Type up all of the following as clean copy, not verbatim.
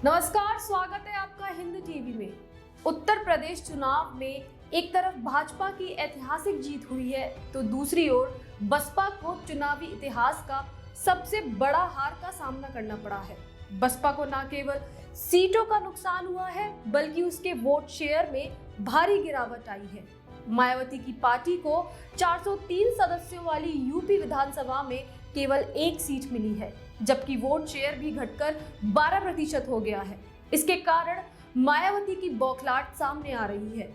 नमस्कार, स्वागत है आपका हिंद टीवी में। उत्तर प्रदेश चुनाव में एक तरफ भाजपा की ऐतिहासिक जीत हुई है तो दूसरी ओर बसपा को चुनावी इतिहास का सबसे बड़ा हार का सामना करना पड़ा है। बसपा को न केवल सीटों का नुकसान हुआ है बल्कि उसके वोट शेयर में भारी गिरावट आई है। मायावती की पार्टी को 403 सदस्यों वाली यूपी विधानसभा में केवल एक सीट मिली है, जबकि वोट शेयर भी घटकर 12% हो गया है। इसके कारण मायावती की बौखलाहट सामने आ रही है।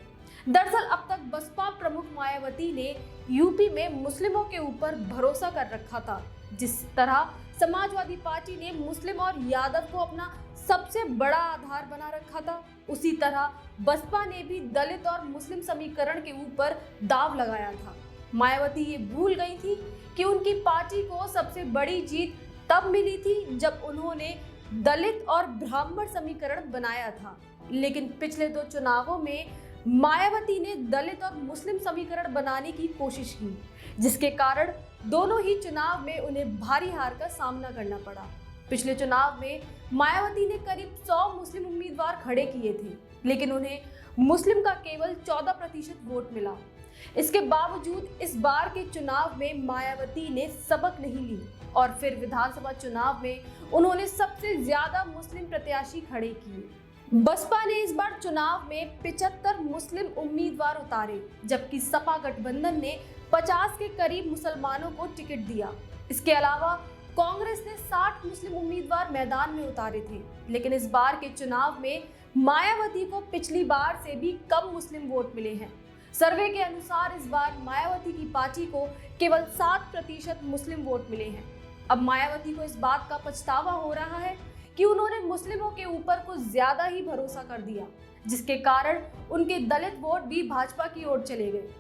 दरअसल अब तक बसपा प्रमुख मायावती ने यूपी में मुस्लिमों के ऊपर भरोसा कर रखा था। जिस तरह समाजवादी पार्टी ने मुस्लिम और यादव को अपना सबसे बड़ा आधार बना रखा था, उसी तरह बसपा ने भी दलित और मुस्लिम समीकरण के ऊपर दांव लगाया था। मायावती ये भूल गई थी कि उनकी पार्टी को सबसे बड़ी जीत तब मिली थी जब उन्होंने दलित और ब्राह्मण समीकरण बनाया था। लेकिन पिछले 2 चुनावों में मायावती ने दलित और मुस्लिम समीकरण बनाने की कोशिश की, जिसके कारण दोनों ही चुनाव में उन्हें भारी हार का सामना करना पड़ा। पिछले चुनाव में मायावती ने करीब 100 मुस्लिम उम्मीदवार खड़े किए थे, लेकिन उन्हें मुस्लिम का केवल 14% वोट मिला। इसके बावजूद इस बार के चुनाव में मायावती ने सबक नहीं ली और फिर विधानसभा चुनाव में उन्होंने सबसे ज्यादा मुस्लिम प्रत्याशी खड़े किए। बसपा ने इस बार चुनाव में 75 मुस्लिम उम्मीदवार उतारे, जबकि सपा गठबंधन ने 50 के करीब मुसलमानों को टिकट दिया। इसके अलावा कांग्रेस ने 60 मुस्लिम उम्मीदवार मैदान में उतारे थे, लेकिन इस बार के चुनाव में मायावती को पिछली बार से भी कम मुस्लिम वोट मिले हैं। सर्वे के अनुसार इस बार मायावती की पार्टी को केवल 7% मुस्लिम वोट मिले हैं। अब मायावती को इस बात का पछतावा हो रहा है कि उन्होंने मुस्लिमों के ऊपर कुछ ज्यादा ही भरोसा कर दिया, जिसके कारण उनके दलित वोट भी भाजपा की ओर चले गए।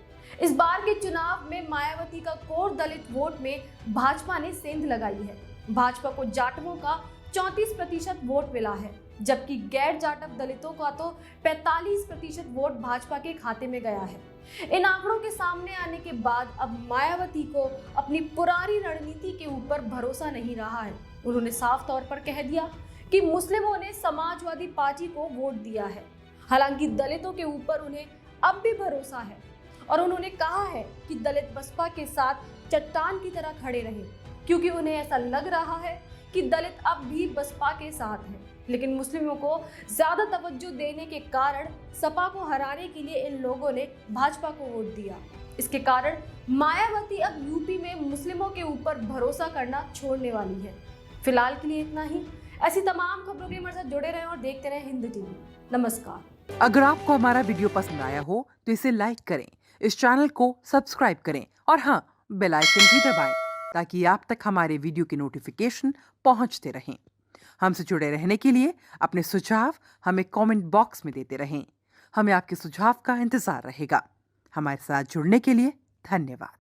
इस बार के चुनाव में मायावती का कोर दलित वोट में भाजपा ने सेंध लगाई है। भाजपा को जाटवों का 34% वोट मिला है, जबकि गैर जाटव दलितों का तो 45% वोट भाजपा के खाते में गया है। इन आंकड़ों के सामने आने के बाद अब मायावती को अपनी पुरानी रणनीति के ऊपर भरोसा नहीं रहा है। उन्होंने साफ तौर पर कह दिया कि मुस्लिमों ने समाजवादी पार्टी को वोट दिया है। हालांकि दलितों के ऊपर उन्हें अब भी भरोसा है और उन्होंने कहा है कि दलित बसपा के साथ चट्टान की तरह खड़े रहे, क्योंकि उन्हें ऐसा लग रहा है कि दलित अब भी बसपा के साथ हैं। लेकिन मुस्लिमों को ज्यादा तवज्जो देने के कारण सपा को हराने के लिए इन लोगों ने भाजपा को वोट दिया। इसके कारण मायावती अब यूपी में मुस्लिमों के ऊपर भरोसा करना छोड़ने वाली है। फिलहाल के लिए इतना ही। ऐसी तमाम खबरों के हमारे साथ जुड़े रहें और देखते रहें हिंद टीवी। नमस्कार। अगर आपको हमारा वीडियो पसंद आया हो तो इसे लाइक करें, इस चैनल को सब्सक्राइब करें और हाँ, बेल आइकन भी दबाएं ताकि आप तक हमारे वीडियो की नोटिफिकेशन पहुंचते रहें। हमसे जुड़े रहने के लिए अपने सुझाव हमें कमेंट बॉक्स में देते रहें। हमें आपके सुझाव का इंतजार रहेगा। हमारे साथ जुड़ने के लिए धन्यवाद।